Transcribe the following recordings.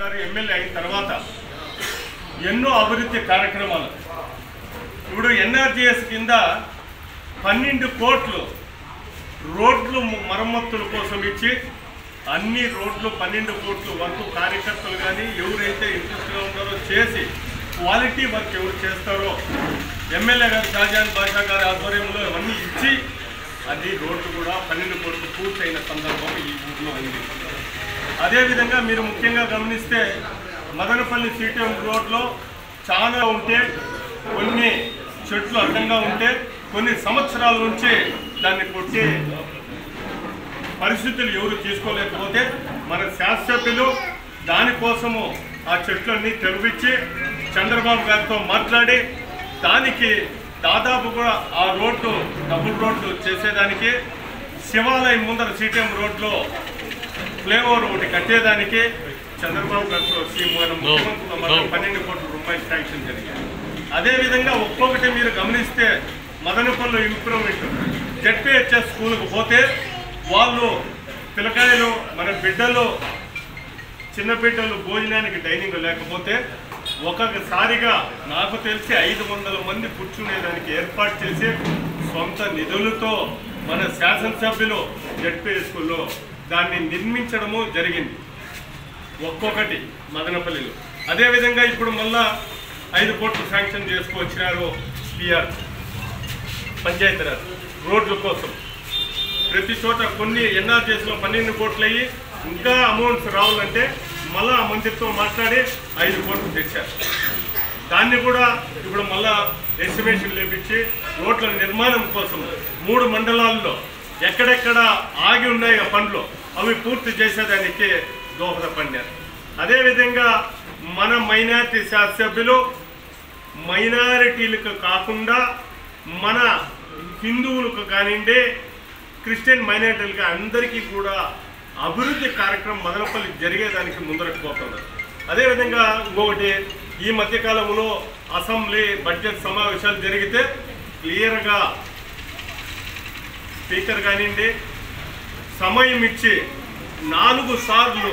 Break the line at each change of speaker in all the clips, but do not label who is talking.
గారు ఎమ్మెల్యే అయిన తర్వాత ఎన్నో అభివృద్ధి కార్యక్రమాలు ఇప్పుడు ఎన్ఆర్జీఎస్ కింద 12 కోట్లు రోడ్లు మరమ్మతుల కోసం ఇచ్చి అన్ని రోడ్లు 12 కోట్ల వరకు కార్యకర్తలు కానీ ఎవరైతే ఇంట్రెస్ట్గా ఉన్నారో చేసి క్వాలిటీ వర్క్ ఎవరు చేస్తారో ఎమ్మెల్యే గారు షాజహాన్ బాషా గారి ఆధ్వర్యంలో ఇవన్నీ ఇచ్చి అది రోడ్డు కూడా 12 కోట్లు పూర్తయిన సందర్భం ఈ ఊరిలో ఉంది. అదేవిధంగా మీరు ముఖ్యంగా గమనిస్తే మదనపల్లి సిటిఎం రోడ్లో చాలా ఉంటే కొన్ని చెట్లు అడ్డంగా ఉంటే కొన్ని సంవత్సరాల నుంచి దాన్ని కొట్టి పరిస్థితులు ఎవరు తీసుకోలేకపోతే మన శాసనసభ్యులు దానికోసము ఆ చెట్లన్నీ తెరిపించి చంద్రబాబు గారితో మాట్లాడి దానికి దాదాపు కూడా ఆ రోడ్డు డబుల్ రోడ్డు చేసేదానికి శివాలయం ముందర సిటిఎం రోడ్లో ఫ్లైఓవర్ ఒకటి కట్టేదానికి చంద్రబాబు గారితో ముఖ్యమంత్రితో 12 కోట్ల రూపాయలు శాంక్షన్ జరిగాయి. అదేవిధంగా ఒక్కొక్కటి మీరు గమనిస్తే మదనపల్లి ఇంప్రూవ్మెంట్ జెడ్పీహెచ్ఎస్ స్కూల్కి పోతే వాళ్ళు పిల్లకాయలు మన బిడ్డలు చిన్న బిడ్డలు భోజనానికి డైనింగ్ లేకపోతే ఒకసారిగా నాకు తెలిసి 500 మంది కూర్చునేదానికి ఏర్పాటు చేసి సొంత నిధులతో మన శాసనసభ్యులు జెడ్పీహెచ్ స్కూల్లో దాన్ని నిర్మించడము జరిగింది ఒక్కొక్కటి మదనపల్లిలో. అదేవిధంగా ఇప్పుడు మళ్ళా 5 కోట్లు శాంక్షన్ చేసుకొచ్చినారు పిఆర్ పంచాయతీరాజ్ రోడ్ల కోసం. ప్రతి చోట కొన్ని ఎన్ఆర్జీఎస్లో 12 కోట్లు అయ్యి ఇంకా అమౌంట్స్ రావాలంటే మళ్ళా ఆ మంత్రితో మాట్లాడి 5 కోట్లు తెచ్చారు. దాన్ని కూడా ఇప్పుడు మళ్ళా ఎస్టిమేషన్ లేపించి రోడ్ల నిర్మాణం కోసం 3 మండలాల్లో ఎక్కడెక్కడ ఆగి ఉన్నాయి ఆ పనులు అవి పూర్తి చేసేదానికి దోహదపడినారు. అదేవిధంగా మన మైనారిటీ శాసనసభ్యులు మైనారిటీలకు కాకుండా మన హిందువులకు కానివ్వండి క్రిస్టియన్ మైనారిటీలకు అందరికీ కూడా అభివృద్ధి కార్యక్రమం మదనపల్లి జరిగేదానికి ముందరకు పోతున్నారు. అదేవిధంగా ఇంకొకటి ఈ మధ్యకాలంలో అసెంబ్లీ బడ్జెట్ సమావేశాలు జరిగితే క్లియర్గా స్పీకర్ కానివ్వండి సమయం ఇచ్చి 4 సార్లు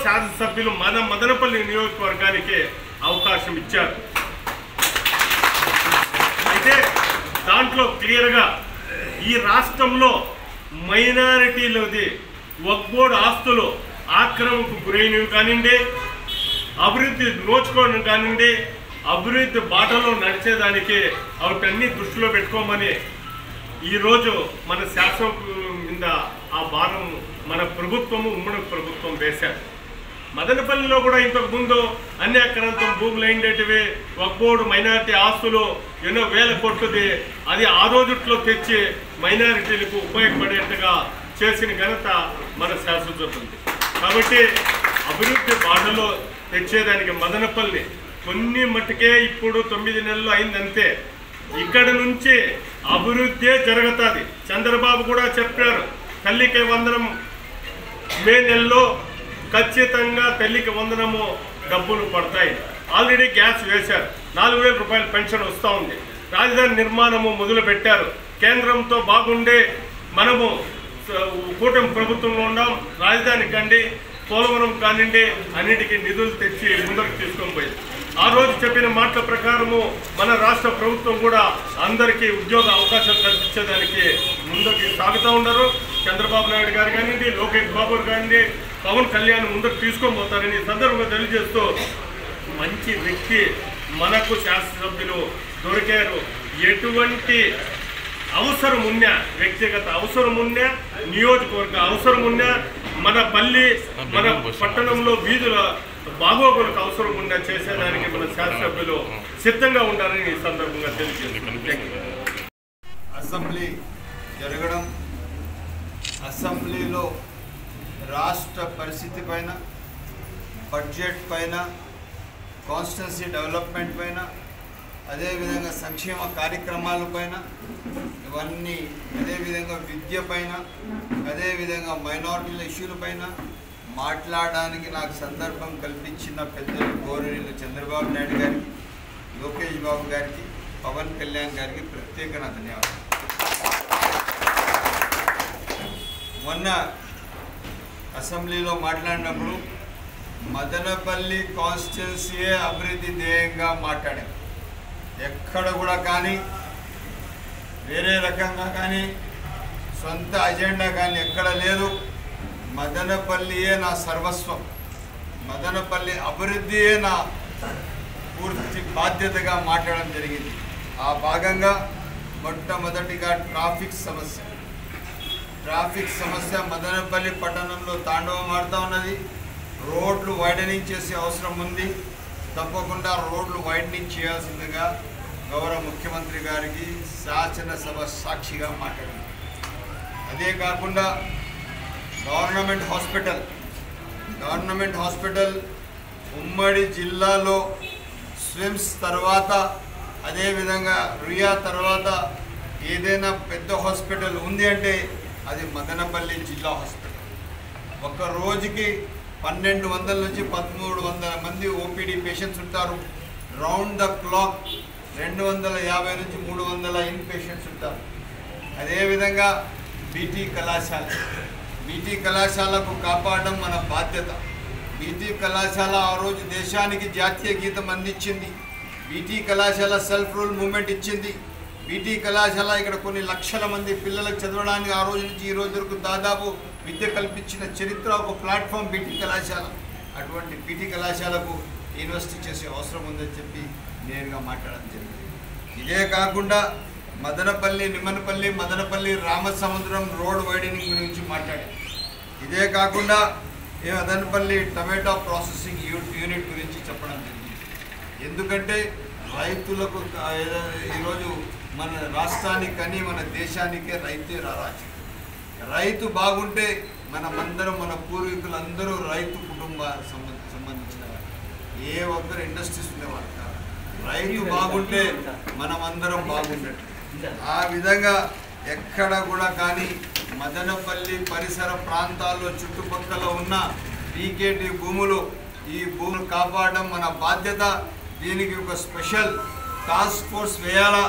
శాసనసభ్యులు మన మదనపల్లి నియోజకవర్గానికి అవకాశం ఇచ్చారు. అయితే దాంట్లో క్లియర్గా ఈ రాష్ట్రంలో మైనారిటీలది వక్ఫ్ బోర్డు ఆస్తులు ఆక్రమణకు గురైనవి కానివ్వండి అభివృద్ధి నోచుకోవడం కానివ్వండి అభివృద్ధి బాటలో నడిచేదానికి వాటన్ని దృష్టిలో పెట్టుకోమని ఈరోజు మన శాసనం మీద ఆ భారం మన ప్రభుత్వము ఉమ్మడి ప్రభుత్వం వేశారు. మదనపల్లిలో కూడా ఇంతకుముందు అన్యాక్రాంతం భూములు అయిండేటివి వక్ఫ్ బోర్డు మైనారిటీ ఆస్తులు ఎన్నో వేల కోట్లది అది ఆ రోజుట్లో తెచ్చి మైనారిటీలకు ఉపయోగపడేట్టుగా చేసిన ఘనత మన శాసనసభ్యులు. కాబట్టి అభివృద్ధి బాటలో తెచ్చేదానికి మదనపల్లి కొన్ని మట్టుకే ఇప్పుడు 9 నెలలు అయిందంతే. ఇక్కడ నుంచి అభివృద్ధి జరుగుతుంది. చంద్రబాబు కూడా చెప్పారు తల్లికి వందనం మే నెలలో ఖచ్చితంగా తల్లికి వందనము డబ్బులు పడతాయి. ఆల్రెడీ గ్యాస్ వేశారు, 4000 రూపాయల పెన్షన్ వస్తూ ఉంది. రాజధాని నిర్మాణము మొదలు పెట్టారు. కేంద్రంతో బాగుండే మనము కూటమి ప్రభుత్వంలో ఉన్నాం. రాజధాని కండి పోలవరం కానివ్వండి అన్నిటికీ నిధులు తెచ్చి ముందరకు తీసుకొని పోయింది. ఆ రోజు చెప్పిన మాటల ప్రకారము మన రాష్ట్ర ప్రభుత్వం కూడా అందరికీ ఉద్యోగ అవకాశాలు కల్పించేదానికి ముందుకు సాగుతూ ఉన్నారు. చంద్రబాబు నాయుడు గారు కానివ్వండి లోకేష్ బాబు కానివ్వండి పవన్ కళ్యాణ్ ముందుకు తీసుకొని పోతారని సందర్భంగా తెలియజేస్తూ మంచి వ్యక్తి మనకు శాసనసభ్యులు దొరికారు. ఎటువంటి అవసరం ఉన్నా వ్యక్తిగత అవసరం ఉన్నా నియోజకవర్గ అవసరం ఉన్నా మన పట్టణంలో వీధుల బాగోగులకు అవసరం ఉన్నా చేసేదానికి మన శాసనసభ్యులు సిద్ధంగా ఉండాలని ఈ సందర్భంగా తెలియజేస్తున్నారు.
అసెంబ్లీ జరగడం అసెంబ్లీలో రాష్ట్ర పరిస్థితి పైన బడ్జెట్ పైన కాన్స్టిట్యున్సీ డెవలప్మెంట్ పైన అదేవిధంగా సంక్షేమ కార్యక్రమాల పైన ఇవన్నీ అదేవిధంగా విద్య పైన అదేవిధంగా మైనారిటీల ఇష్యూల పైన మాట్లాడడానికి నాకు సందర్భం కల్పించిన పెద్దలు గౌరవనీయులు చంద్రబాబు నాయుడు గారికి లోకేష్ బాబు గారికి పవన్ కళ్యాణ్ గారికి ప్రత్యేక నా ధన్యవాదాలు. మొన్న అసెంబ్లీలో మాట్లాడినప్పుడు మదనపల్లి కాన్స్టిట్యున్సీయే అభివృద్ధి ధ్యేయంగా మాట్లాడాం. ఎక్కడ కూడా కానీ వేరే రకంగా కానీ సొంత అజెండా కానీ ఎక్కడ లేదు. మదనపల్లియే నా సర్వస్వం, మదనపల్లి అభివృద్ధియే నా పూర్తి బాధ్యతగా మాట్లాడడం జరిగింది. ఆ భాగంగా మొట్టమొదటిగా ట్రాఫిక్ సమస్య మదనపల్లి పట్టణంలో తాండవం ఆడుతూ ఉన్నది. రోడ్లు వైడనింగ్ చేసే అవసరం ఉంది. తప్పకుండా రోడ్లు వైడనింగ్ చేయాల్సిందిగా గౌరవ ముఖ్యమంత్రి గారికి శాసనసభ సాక్షిగా మాట్లాడింది. అదే కాకుండా గవర్నమెంట్ హాస్పిటల్ ఉమ్మడి జిల్లాలో స్విమ్స్ తర్వాత అదేవిధంగా రుయా తర్వాత ఏదైనా పెద్ద హాస్పిటల్ ఉంది అంటే అది మదనపల్లి జిల్లా హాస్పిటల్. ఒక రోజుకి 1200 నుంచి 1300 మంది ఓపీడీ పేషెంట్స్ ఉంటారు. రౌండ్ ద క్లాక్ 250 నుంచి 300 ఇన్ పేషెంట్స్ ఉంటారు. అదేవిధంగా బీటీ కళాశాలకు కాపాడడం మన బాధ్యత. బీటీ కళాశాల ఆ రోజు దేశానికి జాతీయ గీతం అందించింది. బీటీ కళాశాల సెల్ఫ్ రూల్ మూమెంట్ ఇచ్చింది. బీటీ కళాశాల ఇక్కడ కొన్ని లక్షల మంది పిల్లలకు చదవడానికి ఆ రోజు నుంచి ఈ రోజు వరకు దాదాపు విద్య కల్పించిన చరిత్ర ఒక ప్లాట్ఫామ్ బీటీ కళాశాల. అటువంటి బీటీ కళాశాలకు ఇన్వెస్ట్ చేసే అవసరం ఉందని చెప్పి నేరుగా మాట్లాడడం జరిగింది. ఇదే కాకుండా మదనపల్లి రామసముద్రం రోడ్ వైడనింగ్ గురించి మాట్లాడారు. ఇదే కాకుండా మదనపల్లి టమాటో ప్రాసెసింగ్ యూనిట్ గురించి చెప్పడం జరిగింది. ఎందుకంటే రైతులకు ఈరోజు మన రాష్ట్రానికి కానీ మన దేశానికే రైతే రారాజు. రైతు బాగుంటే మనమందరం మన పూర్వీకులందరూ రైతు కుటుంబ సంబంధించిన వారు. ఏ ఒక్కరు ఇండస్ట్రీస్ ఉండేవారు కాదు. రైతు బాగుంటే మనమందరం బాగుండేది. ఆ విధంగా ఎక్కడ కూడా కానీ మదనపల్లి పరిసర ప్రాంతాల్లో చుట్టుపక్కల ఉన్న పీకేటీ భూములు ఈ భూములు కాపాడడం మన బాధ్యత. దీనికి ఒక స్పెషల్ టాస్క్ ఫోర్స్ వేయాలా,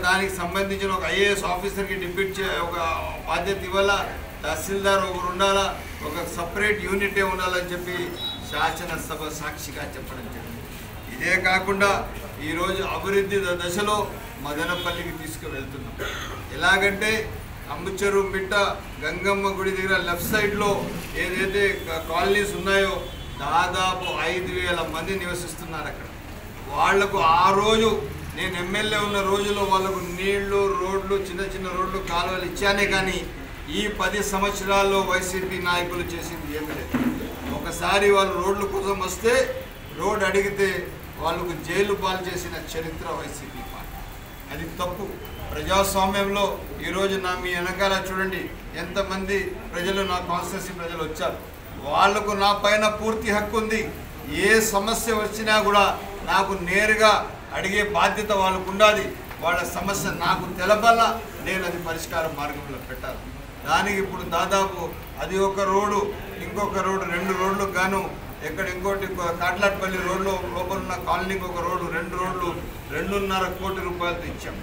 దానికి సంబంధించిన ఒక ఐఏఎస్ ఆఫీసర్కి డిప్యూట్ ఒక బాధ్యత ఇవ్వాలా, తహసీల్దార్ ఒకరు ఉండాలా, ఒక సపరేట్ యూనిటే ఉండాలని చెప్పి శాసనసభ సాక్షిగా చెప్పడం జరిగింది. ఇదే కాకుండా ఈరోజు అభివృద్ధి దశలో మదనపల్లికి తీసుకువెళ్తున్నాం. ఎలాగంటే అంబుచెరు బిట్ట గంగమ్మ గుడి దగ్గర లెఫ్ట్ సైడ్లో ఏదైతే కాలనీస్ ఉన్నాయో దాదాపు 5000 మంది నివసిస్తున్నారు అక్కడ. వాళ్లకు ఆ రోజు నేను ఎమ్మెల్యే ఉన్న రోజుల్లో వాళ్ళకు నీళ్లు, రోడ్లు, చిన్న రోడ్లు, కాలువలు ఇచ్చానే కానీ ఈ 10 సంవత్సరాల్లో వైసీపీ నాయకులు చేసింది ఏమీ లేదు. ఒకసారి వాళ్ళు రోడ్ల కోసం వస్తే రోడ్ అడిగితే వాళ్ళకు జైలు పాలు చేసిన చరిత్ర వైసీపీ పార్టీ. అది తప్పు. ప్రజాస్వామ్యంలో ఈరోజు మీ వెనకాల చూడండి ఎంతమంది ప్రజలు, నా కాన్స్టిట్యున్సీ ప్రజలు వచ్చారు. వాళ్లకు నా పైన పూర్తి హక్కు ఉంది. ఏ సమస్య వచ్చినా కూడా నాకు నేరుగా అడిగే బాధ్యత వాళ్ళకు ఉండాలి. వాళ్ళ సమస్య నాకు తెలపాలా, నేను అది పరిష్కార మార్గంలో పెట్టాలి. దానికి ఇప్పుడు దాదాపు అది ఒక రోడ్డు, ఇంకొక రోడ్డు, 2 రోడ్లు గాను ఇంకోటి కాట్లాట్పల్లి రోడ్లో లోపల ఉన్న కాలనీకి ఒక రోడ్డు, 2 రోడ్లు 2.5 కోటి రూపాయలతో ఇచ్చాం.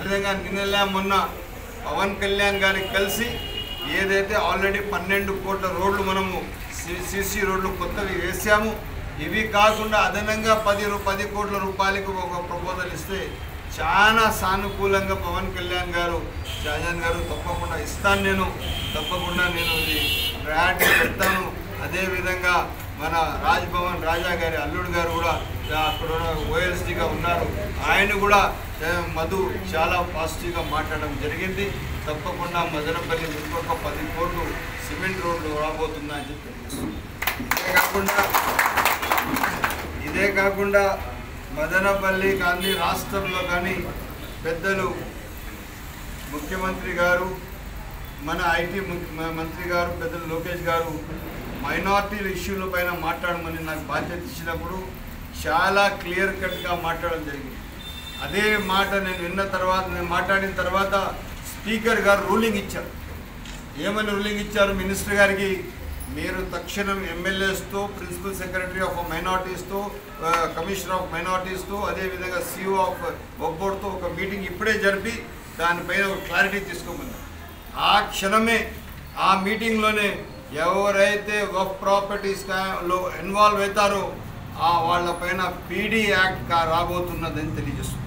అదేవిధంగా మొన్న పవన్ కళ్యాణ్ గారికి కలిసి ఏదైతే ఆల్రెడీ 12 కోట్ల రోడ్లు మనము సీసీ రోడ్లు కొత్తవి వేసాము. ఇవి కాకుండా అదనంగా 10 కోట్ల రూపాయలకు ఒక ప్రపోజల్ ఇస్తే చాలా సానుకూలంగా పవన్ కళ్యాణ్ గారు, షాజాన్ గారు తప్పకుండా ఇస్తాను, తప్పకుండా నేను ఇది ప్రయారిటీ పెడతాను. అదేవిధంగా మన రాజ్భవన్ రాజా గారి అల్లుడు గారు కూడా అక్కడ ఓఎల్సీగా ఉన్నారు. ఆయన కూడా మధు చాలా పాజిటివ్గా మాట్లాడడం జరిగింది. తప్పకుండా మదనపల్లి ఇంకొక 10 కోట్లు సిమెంట్ రోడ్లు రాబోతుందా అని చెప్పి. ఇదే కాకుండా మదనపల్లి కానీ రాష్ట్రంలో కానీ పెద్దలు ముఖ్యమంత్రి గారు, మన ఐటీ మంత్రి గారు పెద్దలు లోకేష్ గారు మైనార్టీల ఇష్యూల పైన మాట్లాడమని నాకు బాధ్యత ఇచ్చినప్పుడు చాలా క్లియర్ కట్గా మాట్లాడడం జరిగింది. అదే మాట నేను మాట్లాడిన తర్వాత స్పీకర్ గారు రూలింగ్ ఇచ్చారు. ఏమని రూలింగ్ ఇచ్చారు? మినిస్టర్ గారికి మీరు తక్షణం ఎమ్మెల్యేస్తో, ప్రిన్సిపల్ సెక్రటరీ ఆఫ్ మైనార్టీస్తో, కమిషనర్ ఆఫ్ మైనార్టీస్తో, అదేవిధంగా సిఇఓ ఆఫ్ వక్ఫ్ బోర్డ్తో ఒక మీటింగ్ ఇప్పుడే జరిపి దానిపైన ఒక క్లారిటీ తీసుకోమన్నారు. ఆ క్షణమే ఆ మీటింగ్లోనే ఎవరైతే వక్ఫ్ ప్రాపర్టీస్లో ఇన్వాల్వ్ అవుతారో వాళ్ళపైన పీడీ యాక్ట్ రాబోతున్నదని తెలియజేస్తుంది.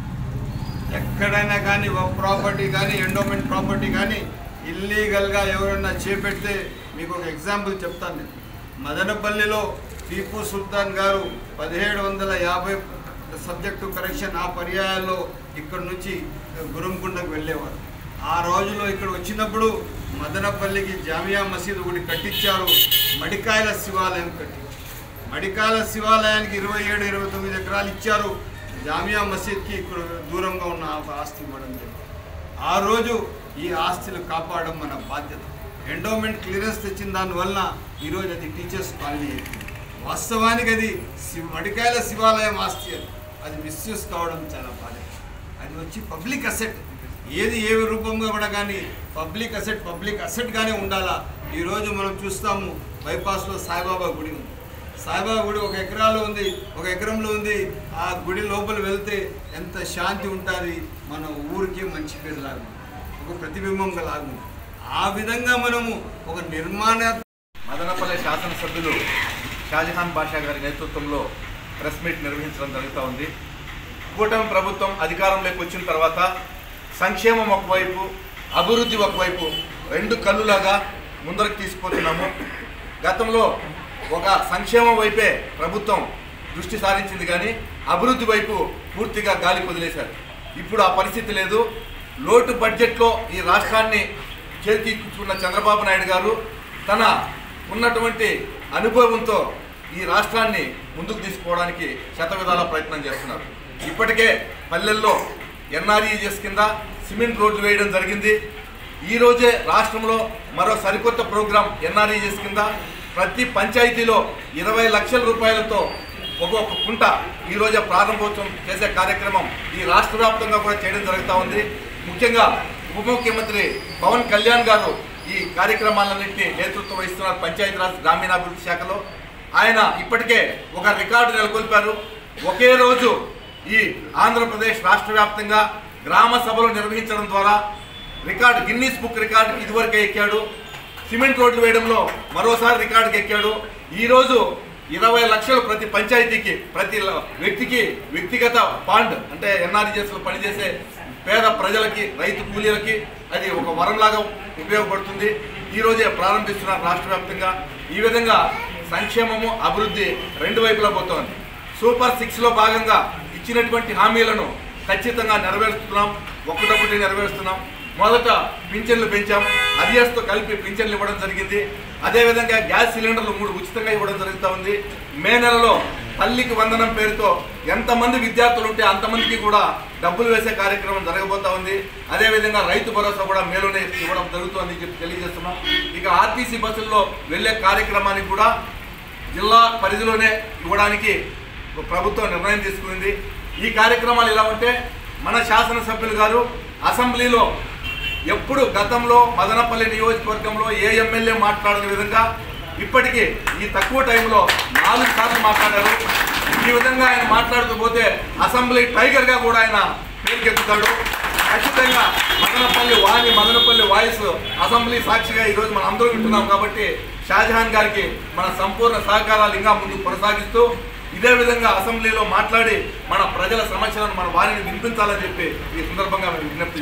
ఎక్కడైనా కానీ వక్ఫ్ ప్రాపర్టీ కానీ ఎండోమెంట్ ప్రాపర్టీ కానీ ఇల్లీగల్గా ఎవరైనా చేపెడితే మీకు ఒక ఎగ్జాంపుల్ చెప్తాను. నేను మదనపల్లిలో టీపు సుల్తాన్ గారు 1750 సబ్జెక్టు కరెక్షన్ ఆ పర్యాయాల్లో ఇక్కడ నుంచి గురంకొండకు వెళ్ళేవారు. ఆ రోజులో ఇక్కడ వచ్చినప్పుడు మదనపల్లికి జామియా మసీద్ ఒకటి కట్టించారు, మడికాయల శివాలయం కట్టించారు. మడికాయల శివాలయానికి 27-29 ఎకరాలు ఇచ్చారు. జామియా మసీద్కి ఇక్కడ దూరంగా ఉన్న ఒక ఆస్తి ఇవ్వడం జరిగింది. ఆ రోజు ఈ ఆస్తులు కాపాడడం మన బాధ్యత. ఎండోమెంట్ క్లియరెన్స్ తెచ్చిన దానివల్ల ఈరోజు అది టీచర్స్ కాలనీ అయిపోయింది. వాస్తవానికి అది మడికాయల శివాలయం ఆస్తి అది మిస్యూజ్ కావడం చాలా బాధ్యత. అది వచ్చి పబ్లిక్ అసెట్, ఏది ఏ రూపంగా కూడా కానీ పబ్లిక్ అసెట్గానే ఉండాలా. ఈరోజు మనం చూస్తాము బైపాస్లో సాయిబాబా గుడి ఉంది. సాయిబాబా గుడి 1 ఎకరాలో ఉంది, 1 ఎకరంలో ఉంది. ఆ గుడి లోపల వెళ్తే ఎంత శాంతి ఉంటుంది, మన ఊరికి మంచి పేరు లాగా, ఒక ప్రతిబింబంగా లాగా. ఆ విధంగా మనము ఒక
మదనపల్లి శాసనసభ్యులు షాజహాన్ బాషా గారి నేతృత్వంలో ప్రెస్ మీట్ నిర్వహించడం జరుగుతూ ఉంది. కూటమి ప్రభుత్వం అధికారంలోకి వచ్చిన తర్వాత సంక్షేమం ఒకవైపు, అభివృద్ధి ఒకవైపు, 2 కళ్ళులాగా ముందరకు తీసుకుపోతున్నాము. గతంలో ఒక సంక్షేమం వైపే ప్రభుత్వం దృష్టి సారించింది, కానీ అభివృద్ధి వైపు పూర్తిగా గాలి వదిలేశారు. ఇప్పుడు ఆ పరిస్థితి లేదు. లోటు బడ్జెట్లో ఈ రాష్ట్రాన్ని చేతికిచ్చుకున్న చంద్రబాబు నాయుడు గారు తన ఉన్నటువంటి అనుభవంతో ఈ రాష్ట్రాన్ని ముందుకు తీసుకోవడానికి శతవిధాల ప్రయత్నం చేస్తున్నారు. ఇప్పటికే పల్లెల్లో ఎన్ఆర్ఈజెస్ కింద సిమెంట్ రోడ్లు వేయడం జరిగింది. ఈరోజే రాష్ట్రంలో మరో సరికొత్త ప్రోగ్రాం ఎన్ఆర్ఈజెస్ కింద ప్రతి పంచాయతీలో 20 లక్షల రూపాయలతో ఒక్కొక్క కుంట ఈరోజే ప్రారంభోత్సవం చేసే కార్యక్రమం ఈ రాష్ట్ర వ్యాప్తంగా కూడా చేయడం జరుగుతూ ఉంది. ముఖ్యంగా ఉప ముఖ్యమంత్రి పవన్ కళ్యాణ్ గారు ఈ కార్యక్రమాలన్నింటినీ నేతృత్వం వహిస్తున్నారు. పంచాయతీరాజ్ గ్రామీణాభివృద్ధి శాఖలో ఆయన ఇప్పటికే ఒక రికార్డు నెలకొల్పారు. ఒకే రోజు ఈ ఆంధ్రప్రదేశ్ రాష్ట్ర వ్యాప్తంగా గ్రామ సభలు నిర్వహించడం ద్వారా రికార్డు, గిన్నీస్ బుక్ రికార్డు ఇదివరకే ఎక్కాడు. సిమెంట్ రోడ్లు వేయడంలో మరోసారి రికార్డుకి ఎక్కాడు. ఈరోజు 20 లక్షలు ప్రతి పంచాయతీకి, ప్రతి వ్యక్తికి వ్యక్తిగత బాండ్, అంటే ఎన్ఆర్ఈజెస్లో పనిచేసే పేద ప్రజలకి, రైతు కూలీలకి అది ఒక వరంలాగా ఉపయోగపడుతుంది. ఈరోజే ప్రారంభిస్తున్నారు రాష్ట్ర వ్యాప్తంగా. ఈ విధంగా సంక్షేమము, అభివృద్ధి 2 వైపులా పోతోంది. సూపర్ 6లో భాగంగా ఇచ్చినటువంటి హామీలను ఖచ్చితంగా నెరవేరుస్తున్నాం, ఒక్కటొక్కటి నెరవేరుస్తున్నాం. మొదట పింఛన్లు పెంచాం, అరియర్స్తో కలిపి పింఛన్లు ఇవ్వడం జరిగింది. అదేవిధంగా గ్యాస్ సిలిండర్లు 3 ఉచితంగా ఇవ్వడం జరుగుతూ ఉంది. మే నెలలో తల్లికి వందనం పేరుతో ఎంతమంది విద్యార్థులు ఉంటే అంతమందికి కూడా డబ్బులు వేసే కార్యక్రమం జరగబోతా ఉంది. అదేవిధంగా రైతు భరోసా కూడా మేలోనే ఇవ్వడం జరుగుతుందని చెప్పి తెలియజేస్తున్నాం. ఇక ఆర్టీసీ బస్సుల్లో వెళ్లే కార్యక్రమానికి కూడా జిల్లా పరిధిలోనే ఇవ్వడానికి ప్రభుత్వం నిర్ణయం తీసుకుంది. ఈ కార్యక్రమాలు ఎలా ఉంటే మన శాసనసభ్యులు గారు అసెంబ్లీలో ఎప్పుడు గతంలో మదనపల్లి నియోజకవర్గంలో ఏ ఎమ్మెల్యే మాట్లాడని విధంగా ఇప్పటికీ ఈ తక్కువ టైంలో 4 సార్లు మాట్లాడారు. ఈ విధంగా ఆయన మాట్లాడుతూ పోతే అసెంబ్లీ టైగర్గా కూడా ఆయన పేరుకెత్తుతాడు. ఖచ్చితంగా మదనపల్లి వాయిస్ అసెంబ్లీ సాక్షిగా ఈరోజు మనం అందరూ వింటున్నాం. కాబట్టి షాజహాన్ గారికి మన సంపూర్ణ సహకారాలు ఇంకా ముందుకు కొనసాగిస్తూ ఇదే విధంగా అసెంబ్లీలో మాట్లాడి మన ప్రజల సమస్యలను మన వారిని వినిపించాలని చెప్పి ఈ సందర్భంగా విజ్ఞప్తి